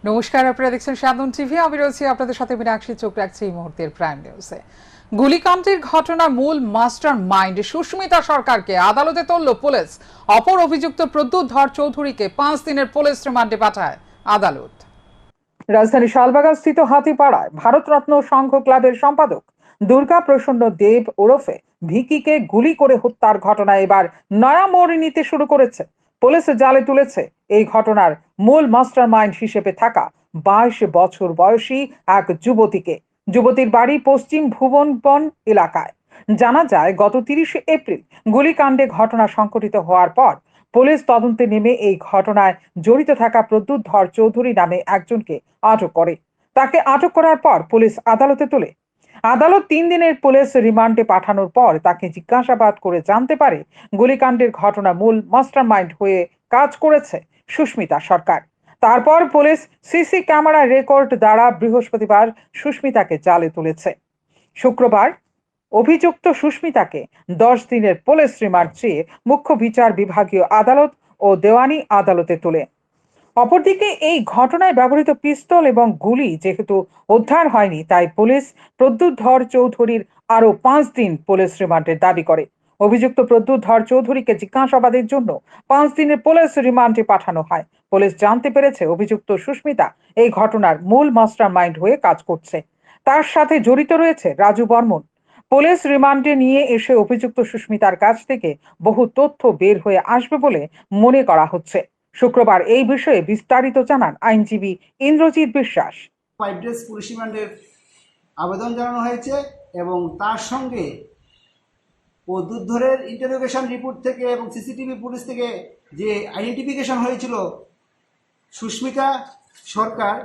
নমস্কার, আপনারা দেখছেন সাধন টিভি। আমি রয়েছি আপনাদের সাথে মীনাক্ষী। চোখ রাখছি এই মুহূর্তের প্রাইম নিউজে। গুলিকাণ্ডের ঘটনার মূল মাস্টার মাইন্ড সুস্মিতা সরকারকে আদালতে তুলল পুলিশ। অপর অভিযুক্ত প্রদ্যুৎ ধর চৌধুরীকে 5 দিনের পুলিশ রিমান্ডে পাঠায় আদালত। রাজধানী শালবাগান স্থিত হাতিপাড়ায় ভারতরত্ন সংঘ ক্লাবের সম্পাদক দুর্গা প্রসন্ন দেব ওরফে ভিকিকে গুলি করে হত্যার ঘটনা এবার নয়া মোড় নিতে শুরু করেছে। পুলিশ জালে তুলেছে এই ঘটনার মূল মাস্টার মাইন্ড হিসেবে থাকা 22 বছর বয়সী এক যুবতীকে। যুবতীর বাড়ি পশ্চিম ভুবনবন এলাকায়। জানা যায়, গত 30 এপ্রিল গুলিকাণ্ডে ঘটনা সংঘটিত হওয়ার পর পুলিশ তদন্তে নেমে এই ঘটনায় জড়িত থাকা প্রদ্যুৎ ধর চৌধুরী নামে একজনকে আটক করে। তাকে আটক করার পর পুলিশ আদালতে তোলে। আদালত 3 দিনের পুলিশ রিমান্ডে পাঠানোর পর তাকে জিজ্ঞাসাবাদ করে জানতে পারে গুলিকাণ্ডের ঘটনা মূল মাস্টারমাইন্ড হয়ে কাজ করেছে সুস্মিতা সরকার। তারপর পুলিশ সিসি ক্যামেরা রেকর্ড দ্বারা বৃহস্পতিবার সুস্মিতাকে জালে তুলেছে। শুক্রবার অভিযুক্ত সুস্মিতাকে 10 দিনের পুলিশ রিমান্ড চেয়ে মুখ্য বিচার বিভাগীয় আদালত ও দেওয়ানি আদালতে তোলে। অপরদিকে এই ঘটনায় ব্যবহৃত পিস্তল এবং গুলি যেহেতু উদ্ধার হয়নি, তাই পুলিশ প্রদ্যুৎ ধর চৌধুরীর আরো 5 দিন পুলিশ রিমান্ডের দাবি করে। অভিযুক্ত প্রদ্যুৎ ধর চৌধুরীকে জিজ্ঞাসাবাদের জন্য 5 দিনের পুলিশ রিমান্ডে পাঠানো হয়। পুলিশ জানতে পেরেছে অভিযুক্ত সুস্মিতা এই ঘটনার মূল মাস্টার মাইন্ড হয়ে কাজ করছে। তার সাথে জড়িত রয়েছে রাজু বর্মন। পুলিশ রিমান্ডে নিয়ে এসে অভিযুক্ত সুস্মিতার কাছ থেকে বহু তথ্য বের হয়ে আসবে বলে মনে করা হচ্ছে। শুক্রবার এই বিষয়ে বিস্তারিত জানান আইনজীবী ইন্দ্রজিৎ বিশ্বাস। অ্যাড্রেস পুলিশ রিমান্ডের আবেদন জানানো হয়েছে এবং তার সঙ্গে প্রদ্যুৎ ধরের ইন্টারোগেশন রিপোর্ট থেকে এবং সিসিটিভি ফুটেজ থেকে যে আইডেন্টিফিকেশন হয়েছিল সুস্মিতা সরকার,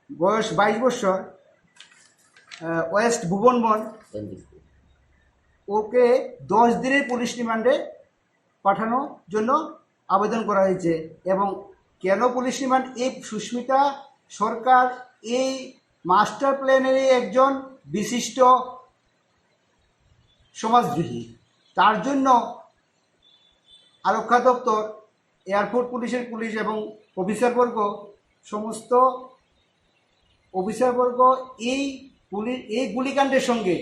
বয়স 22 বছর, ওয়েস্ট ভুবনবন, ওকে 10 দিনের পুলিশ রিমান্ডে পাঠানোর জন্য আবেদন করা হয়েছে। এবং কেন পুলিশ রিমান্ড? এই সুস্মিতা সরকার এই মাস্টার প্ল্যানেরই একজন বিশিষ্ট সমাজদ্রোহী। তার জন্য আরক্ষা দপ্তর, এয়ারপোর্ট পুলিশের পুলিশ এবং সমস্ত অফিসারবর্গ এই গুলিকাণ্ডের সঙ্গে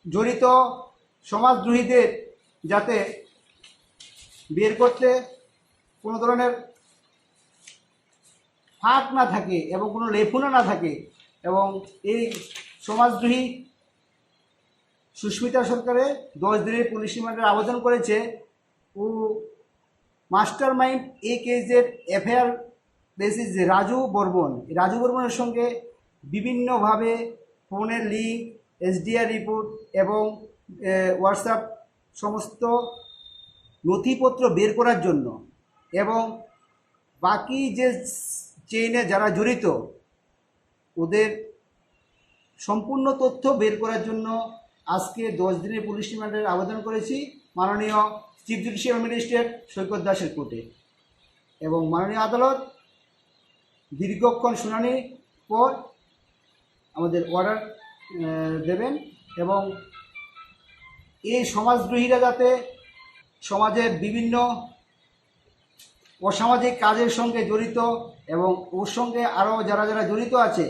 জড়িত সমাজদ্রোহীদের যাতে বের করতে কোনো ধরনের ফাঁক না থাকে এবং কোনো লেফুনা না থাকে, এবং এই সমাজদ্রোহী সুস্মিতা সরকারের 10 দিনের পুলিশ রিমান্ডের আবেদন করেছে। ও মাস্টার মাইন্ড এই কেসের এফআইআর বেসিস যে রাজু বর্মনের সঙ্গে বিভিন্নভাবে ফোনের লিঙ্ক, এসডিআর রিপোর্ট এবং হোয়াটসঅ্যাপ সমস্ত নথিপত্র বের করার জন্য এবং বাকি যে চেইনে যারা জড়িত ওদের সম্পূর্ণ তথ্য বের করার জন্য আজকে 10 দিনের পুলিশ রিমান্ডের আবেদন করেছি মাননীয় চিফ জুডিশিয়াল ম্যাজিস্ট্রেট সৈকত দাসের কোর্টে। এবং মাননীয় আদালত দীর্ঘক্ষণ শুনানির পর আমাদের অর্ডার দেবেন এবং এই সমাজদ্রোহীরা যাতে সমাজের বিভিন্ন অসামাজিক কাজের সঙ্গে জড়িত এবং ওর সঙ্গে আরও যারা যারা জড়িত আছে,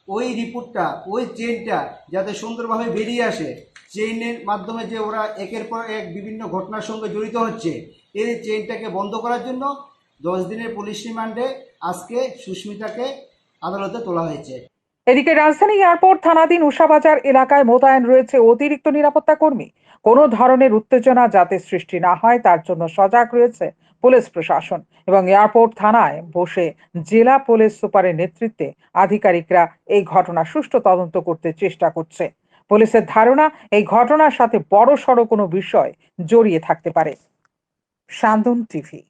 ওই রিপোর্টটা, ওই চেইনটা যাতে সুন্দরভাবে বেরিয়ে আসে। চেইনের মাধ্যমে যে ওরা একের পর এক বিভিন্ন ঘটনার সঙ্গে জড়িত হচ্ছে, এই চেইনটাকে বন্ধ করার জন্য 10 দিনের পুলিশ রিমান্ডে আজকে সুস্মিতাকে আদালতে তোলা হয়েছে। এদিকে রাজধানী এয়ারপোর্ট থানাধীন উষাবাজার এলাকায় মোতায়েন রয়েছে অতিরিক্ত নিরাপত্তা কর্মী। কোনো ধরনের উত্তেজনা যাতে সৃষ্টি না হয় তার জন্য সজাগ রয়েছে পুলিশ প্রশাসন এবং এয়ারপোর্ট থানায় বসে জেলা পুলিশ সুপারের নেতৃত্বে আধিকারিকরা এই ঘটনা সুষ্ঠু তদন্ত করতে চেষ্টা করছে। পুলিশের ধারণা এই ঘটনার সাথে বড়সড় কোনো বিষয় জড়িয়ে থাকতে পারে। সান্দন টিভি।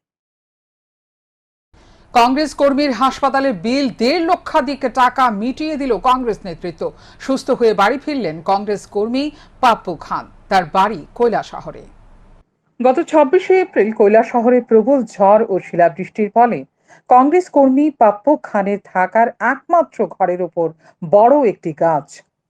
কংগ্রেস কর্মীর হাসপাতালের বিল 1.5 লক্ষাধিক টাকা মিটিয়ে দিল কংগ্রেস নেতৃত্ব। সুস্থ হয়ে বাড়ি ফিরলেন কংগ্রেস কর্মী পাপ্পু খান। তার বাড়ি কৈলাসহরে। গত 26 এপ্রিল কৈলাসহরে প্রবল ঝড় ও শিলাবৃষ্টির ফলে কংগ্রেস কর্মী পাপ্পু খানের থাকার একমাত্র ঘরের ওপর বড় একটি গাছ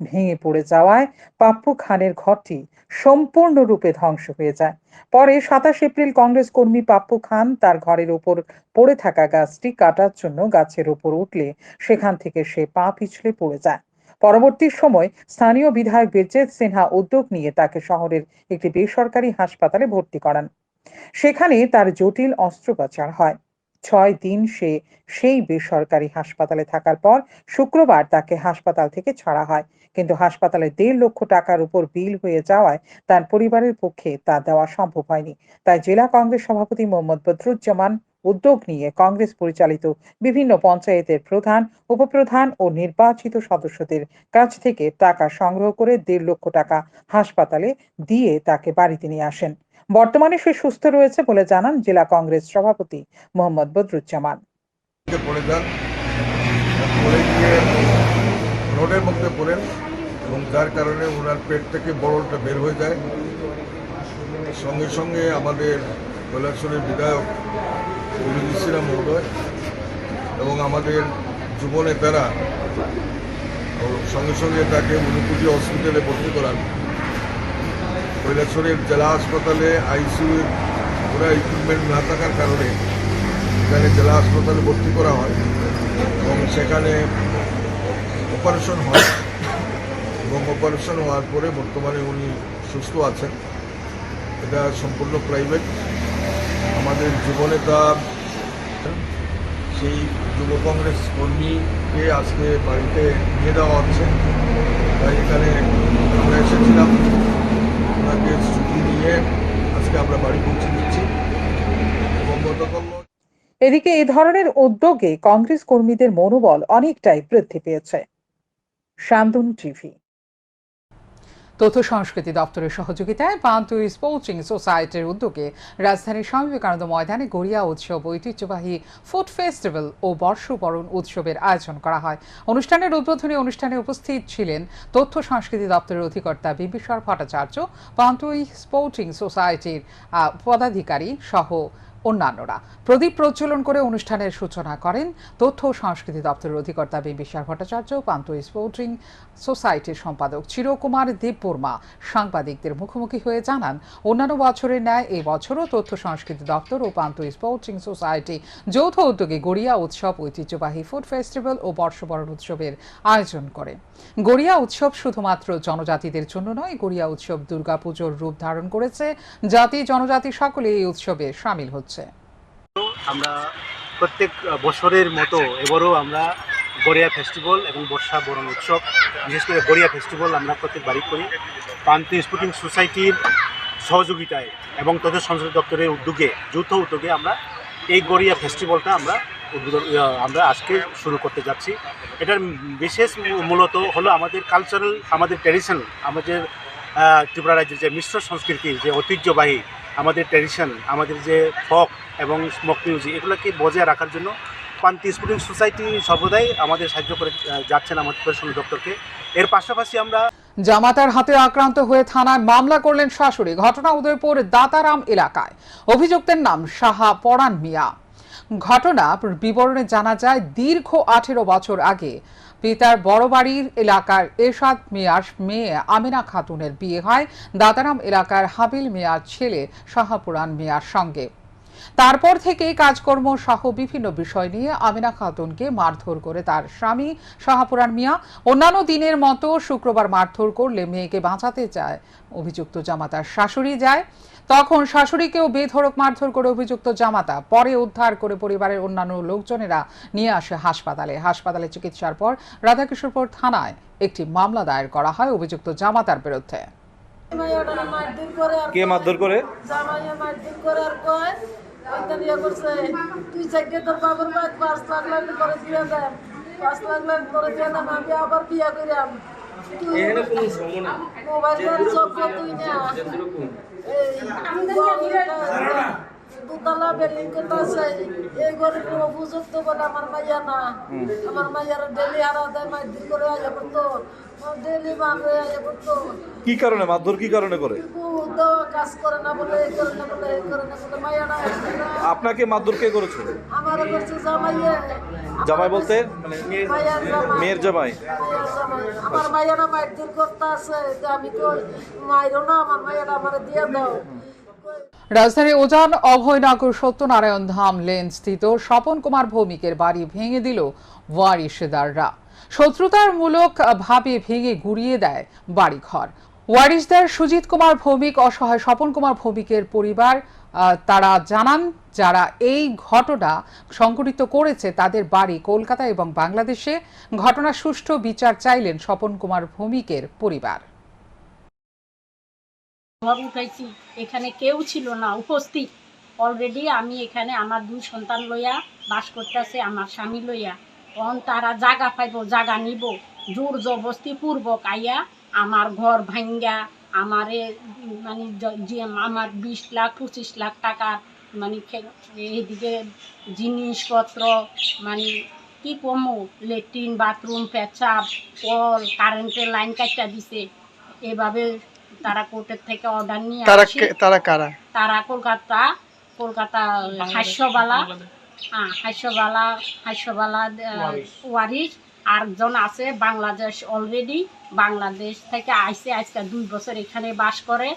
ভেঙে পড়ে যাওয়ায় পাপ্পু খানের ঘরটি সম্পূর্ণরূপে ধ্বংস হয়ে যায়। পরে 27 এপ্রিল কংগ্রেস কর্মী পাপ্পু খান তার ঘরের ওপর পড়ে থাকা গাছটি কাটার জন্য গাছের ওপর উঠলে সেখান থেকে সে পা পিছলে পড়ে যায়। পরবর্তী সময় স্থানীয় বিধায়ক বীরজিৎ সিনহা উদ্যোগ নিয়ে তাকে শহরের একটি বেসরকারি হাসপাতালে ভর্তি করান। সেখানে তার জটিল অস্ত্রোপচার হয়। 6 দিন সে সেই বেসরকারি হাসপাতালে থাকার পর শুক্রবার তাকে হাসপাতাল থেকে ছাড়া হয়, কিন্তু হাসপাতালে 1.5 লক্ষ টাকার উপর বিল হয়ে যাওয়ায় তার পরিবারের পক্ষে তা দেওয়া সম্ভব হয়নি। তাই জেলা কংগ্রেস সভাপতি মোহাম্মদ বদরুজ্জামান উদ্যোগ নিয়ে কংগ্রেস পরিচালিত বিভিন্ন পঞ্চায়েতের প্রধান, উপপ্রধান ও নির্বাচিত সদস্যদের কাছ থেকে টাকা সংগ্রহ করে 1.5 লক্ষ টাকা হাসপাতালে দিয়ে তাকে বাড়িতে নিয়ে আসেন। বর্তমানে সে সুস্থ রয়েছে বলে জানান জেলা কংগ্রেস সভাপতি মোহাম্মদ বদরুজ্জামান। পড়ে যান, পড়ে গিয়ে রোডের মধ্যে পড়েন এবং যার কারণে ওনার পেট থেকে বড়টা বের হয়ে যায়। সঙ্গে সঙ্গে আমাদের কৈলাসহরের বিধায়ক বীরজিৎ সিনহা মহোদয় এবং আমাদের যুব নেতারা সঙ্গে সঙ্গে তাকে ঊনকোটি হসপিটালে ভর্তি করান। কৈলাসহরের জেলা হাসপাতালে আইসিইউর পুরো ইকুইপমেন্ট না থাকার কারণে এখানে জেলা হাসপাতালে ভর্তি করা হয় এবং সেখানে অপারেশন হয় এবং অপারেশন হওয়ার পরে বর্তমানে উনি সুস্থ আছেন। এটা সম্পূর্ণ প্রাইভেট। আমাদের যুবনেতা সেই যুব কংগ্রেস কর্মীকে আজকে বাড়িতে নিয়ে দেওয়া হচ্ছে। তাই এখানে আমরা এসেছিলাম, ওনাকে ছুটি নিয়ে আজকে আমরা বাড়ি পৌঁছে দিচ্ছি এবং গতকাল এদিকে এ ধরনের উদ্যোগে কংগ্রেস কর্মীদের মনোবল অনেকটাই বৃদ্ধি পেয়েছে। শান্তন টিভি। তথ্য সংস্কৃতি দপ্তরের সহযোগিতায় পান্তুই স্পোর্টিং সোসাইটির উদ্যোগে রাজধানীর স্বামী বিবেকানন্দ ময়দানে গড়িয়া উৎসব, ঐতিহ্যবাহী ফুড ফেস্টিভ্যাল ও বর্ষবরণ উৎসবের আয়োজন করা হয়। অনুষ্ঠানের উদ্বোধনী অনুষ্ঠানে উপস্থিত ছিলেন তথ্য সংস্কৃতি দপ্তরের অধিকর্তা বিম্বিসার ভট্টাচার্য, পান্তুই স্পোর্টিং সোসাইটির পদাধিকারী সহ অন্যান্যরা। প্রদীপ প্রজ্বলন করে অনুষ্ঠানের সূচনা করেন তথ্য ও সংস্কৃতি দপ্তরের অধিকর্তা বিম্বিসার ভট্টাচার্য। পান্তুই স্পোর্টিং সোসাইটির সম্পাদক চিরকুমার দেববর্মা সাংবাদিকদের মুখোমুখি হয়ে জানান, অন্যান্য বছরের ন্যায় এই বছরও তথ্য সংস্কৃতি দপ্তর ও পান্তুই স্পোর্টিং সোসাইটি যৌথ উদ্যোগে গড়িয়া উৎসব, ঐতিহ্যবাহী ফুড ফেস্টিভ্যাল ও বর্ষবরণ উৎসবের আয়োজন করে। গড়িয়া উৎসব শুধুমাত্র জনজাতিদের জন্য নয়, গড়িয়া উৎসব দুর্গাপুজোর রূপ ধারণ করেছে। জাতি জনজাতি সকলে এই উৎসবে সামিল হচ্ছে। আমরা প্রত্যেক বছরের মতো এবারও আমরা গড়িয়া ফেস্টিভ্যাল এবং বর্ষা বরণ উৎসব, বিশেষ করে গড়িয়া ফেস্টিভ্যাল আমরা প্রত্যেকবারই করি। পান্তুই স্পোর্টিং সোসাইটির সহযোগিতায় এবং তথ্য সংস্কৃতি দপ্তরের উদ্যোগে, যৌথ উদ্যোগে আমরা এই গড়িয়া ফেস্টিভ্যালটা আমরা আজকে শুরু করতে যাচ্ছি। এটার বিশেষ মূলত হলো আমাদের কালচারাল, আমাদের ট্র্যাডিশন, আমাদের ত্রিপুরা রাজ্যের যে মিশ্র সংস্কৃতির যে ঐতিহ্যবাহী আমাদের ট্র্যাডিশন, আমাদের যে ফক এবং স্মোক মিউজিক, এগুলোকে বজায় রাখার জন্য পান্তুই স্পোর্টিং সোসাইটি সর্বদাই আমাদের সাহায্য করে যাচ্ছেন আমাদের প্রশাসন দপ্তরকে। এর পাশাপাশি আমরা জামাতার হাতে আক্রান্ত হয়ে থানায় মামলা করলেন শাশুড়ি। ঘটনা উদয়পুর দাতারাম এলাকায়। অভিযুক্তের নাম শাহা পরান মিয়া। ঘটনা বিবরণে জানা যায়, দীর্ঘ 18 বছর আগে পিতার বড় বাড়ির এলাকার এরশাদ মিয়ার মেয়ে আমিনা খাতুনের বিয়ে হয় দাতারাম এলাকার হাবিল মিয়ার ছেলে শাহাপুরান মিয়ার সঙ্গে। তারপর থেকে কাজকর্ম সহ বিভিন্ন বিষয় নিয়ে আমিনা খাতুনকে মারধর করে তার স্বামী শাহাপুরান মিয়া। অন্যান্য দিনের মতো শুক্রবার মারধর করলে মেয়েকে বাঁচাতে চায় অভিযুক্ত জামাতার শাশুড়ি যায়। তখন শাশুড়িকেও বেধড়ক মারধর করে অভিযুক্ত জামাতা। পরে উদ্ধার করে পরিবারের অন্যান্য লোকজনেরা নিয়ে আসে হাসপাতালে চিকিৎসার পর রাধাকিশোরপুর থানায় একটি মামলা দায়ের করা হয় অভিযুক্ত জামাতার বিরুদ্ধে। কে মারধর করে? জামাইয়া মারধর করার পর ইয়া করছে, তুই চাইতে তোর বাবার বাদ 5 লাখ করে দিয়ে দেন, 5 লাখ করে দিয়ে দেন, আমি আবার বিয়া করিলাম। এখানে কোনো সমস্যা মোবাইল সব তুই না দুতলা বিল্ডিং করতেছে এই ঘরের উপযুক্ত বলে আমার মাইয়া না আমার মাইয়ার ডেলি হারা দেয় মাইদিন করে আয়া করতো ডেলি মারবে আয়া করতো কি কারণে মারধর কি কারণে করে? দেওয়া কাজ করে না বলে এই করে না বলে এই করে না বলে মাইয়া না আপনাকে মারধর কে করেছে? আমারও করছে জামাইয়ে জামাই বলতে মানে মাইয়ার জামাই মেয়ের জামাই? মাইয়ার জামাই আমার মাইয়ারা মাইদিন করতে আছে যে আমি তো মাইরো না আমার মাইয়ারা আমার দিয়ে দাও। রাজধানীর উজান অভয়নগর সত্যনারায়ণ ধাম লেন স্থিত স্বপন কুমার ভৌমিকের বাড়ি ভেঙে দিল ওয়ারিশদাররা। শত্রুতামূলক ভাবে ভেঙে গুড়িয়ে দেয় বাড়িঘর। ওয়ারিশদার সুজিত কুমার ভৌমিক অসহায় স্বপন কুমার ভৌমিকের পরিবার তারা জানান, যারা এই ঘটনা সংঘটিত করেছে তাদের বাড়ি কলকাতা এবং বাংলাদেশে। ঘটনার সুষ্ঠু বিচার চাইলেন স্বপন কুমার ভৌমিকের পরিবার। ঘর উঠাইছি, এখানে কেউ ছিল না উপস্থিত। অলরেডি আমি এখানে আমার 2 সন্তান লইয়া বাস করতেছে, আমার স্বামী লইয়া। তখন তারা জাগা পাইব, জাগা নিব, জোর জবরদস্তি পূর্বক আইয়া আমার ঘর ভাঙ্গা আমারে মানে আমার 20 লাখ 25 লাখ টাকা মানে এইদিকে জিনিসপত্র মানে কি কমো, লেট্রিন বাথরুম পেচাব কল কারেন্টের লাইন কাটা দিছে। এভাবে তারা কোর্টের থেকে অর্ডার নিয়ে আসে। তারা কলকাতা হাস্যবালা ওয়ারিশ। আরেকজন আছে বাংলাদেশ, অলরেডি বাংলাদেশ থেকে আইসে আজকে 2 বছর এখানে বাস করে।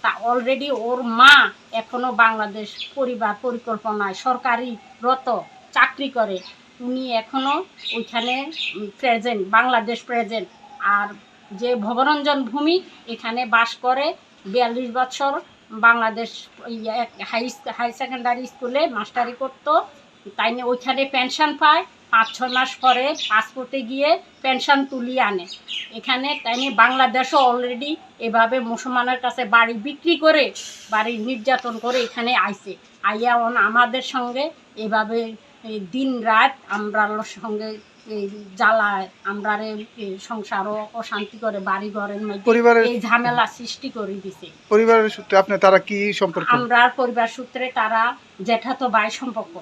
তা অলরেডি ওর মা এখনো বাংলাদেশ পরিবার পরিকল্পনায় সরকারিরত চাকরি করে, উনি এখনো ওইখানে প্রেজেন্ট, বাংলাদেশ প্রেজেন্ট। আর যে ভবরঞ্জন ভূমিক এখানে বাস করে 42 বছর, বাংলাদেশ হাই সেকেন্ডারি স্কুলে মাস্টারি করতো। তাই নিয়ে ওইখানে পেনশন পায়, 5-6 মাস পরে পাসপোর্টে গিয়ে পেনশন তুলিয়ে আনে এখানে। তাই নিয়ে বাংলাদেশও অলরেডি এভাবে মুসলমানের কাছে বাড়ি বিক্রি করে, বাড়ি নির্যাতন করে এখানে আইছে। আইয়া আমাদের সঙ্গে এভাবে দিন রাত আমরার সঙ্গে জ্বালায়, আমরা সংসারও অশান্তি করে, বাড়ি ঘরের মধ্যে এই ঝামেলা সৃষ্টি করে দিছে। পরিবারের সূত্রে আপনি তারা কি সম্পর্ক? আমরা পরিবার সূত্রে তারা জ্যাঠাতো ভাই সম্পর্ক।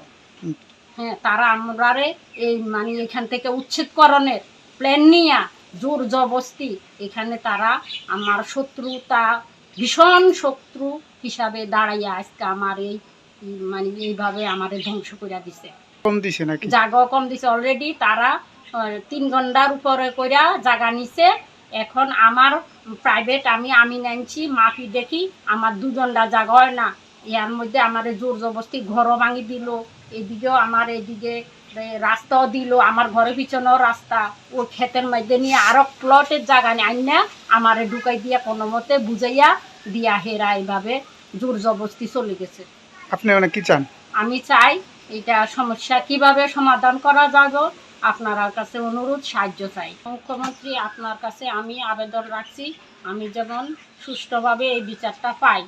হ্যাঁ, তারা আমরারে এই মানে এখান থেকে উচ্ছেদকরণের প্ল্যান নিয়ে জোর জবরদস্তি এখানে তারা আমার শত্রুতা ভীষণ শত্রু হিসাবে দাঁড়াইয়া আজকে আমার এই মানে এইভাবে আমাদের ধ্বংস করে দিছে। কম দিছে নাকি? জায়গা কম দিছে। অলরেডি তারা 3 ঘন্টার উপরে কইরা জায়গা নিছে। এখন আমার প্রাইভেট আমি নাইছি মাফি দেখি আমার 2 ঘন্টা জায়গা হয় না। এর মধ্যে আমার জোর জবরদস্তি ঘরও ভাঙি দিল, এদিকেও আমার এদিকে রাস্তাও দিল, আমার ঘরের পিছনেও রাস্তা, ওর ক্ষেতের মধ্যে নিয়ে আরো প্লটের জায়গা নিয়ে আইনা আমারে ঢুকাই দিয়া কোনো মতে বুঝাইয়া দিয়া হেরা এইভাবে জোর জবরদস্তি চলে গেছে। আপনি অনেক কি চান? আমি চাই এটা সমস্যা কিভাবে সমাধান করা যাবে, আপনার কাছে অনুরোধ, সাহায্য চাই। মুখ্যমন্ত্রী আপনার কাছে আমি আবেদন রাখছি, আমি যেমন সুষ্ঠুভাবে এই বিচারটা পাই।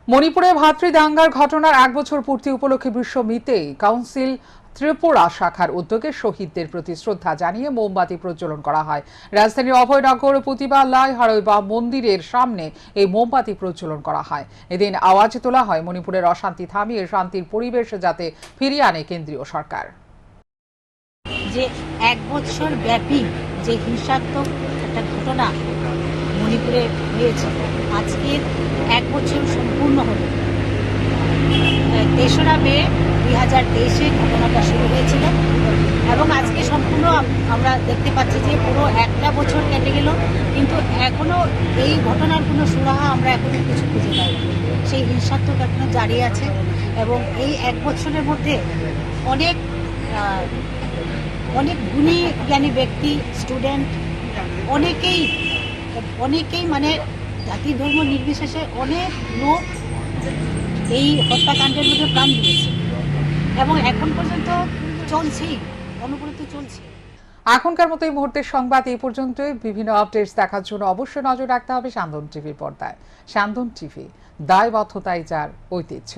মণিপুরে ভাতৃদাঙ্গার ঘটনার 1 বছর পূর্তি উপলক্ষে বিশ্ব মিতে কাউন্সিল ত্রিপুরা শাখার উদ্যোগে শহীদদের প্রতি শ্রদ্ধা জানিয়ে মোমবাতি প্রজ্বলন করা হয়। রাজধানীর অভয়নগর প্রতিবালয় হারৈবা মন্দিরের সামনে এই মোমবাতি প্রজ্বলন করা হয়। এদিন আওয়াজ তোলা হয় মণিপুরের অশান্তি থামিয়ে শান্তির পরিবেশ যাতে ফিরিয়ে আনে কেন্দ্রীয় সরকার। যে 1 বছর ব্যাপী যে হিংসাত্মক একটা ঘটনা মণিপুরে হয়েছে, আজকে 1 বছর সম্পূর্ণ হল। 3রা মে 2023 ঘটনাটা শুরু হয়েছিল এবং আজকে সম্পূর্ণ আমরা দেখতে পাচ্ছি যে পুরো 1টা বছর কেটে গেল, কিন্তু এখনো এই ঘটনার কোনো সুরাহা আমরা এখনো কিছু খুঁজে পাই না। সেই হিংসাত্মক এখনো জারি আছে এবং এই 1 বছরের মধ্যে অনেক গুণী জ্ঞানী ব্যক্তি, স্টুডেন্ট, অনেকেই মানে জাতি ধর্ম নির্বিশেষে অনেক লোক এই হত্যাকাণ্ডের মধ্যে প্রাণ দিয়েছে এবং এখন পর্যন্ত চলছেই, অনবরত চলছে। এখনকার মতো এই মুহূর্তের সংবাদ এই পর্যন্ত। বিভিন্ন আপডেটস দেখার জন্য অবশ্যই নজর রাখতে হবে সান্দন টিভির পর্দায়। সান্দন টিভি, দায়বদ্ধতাই যার ঐতিহ্য।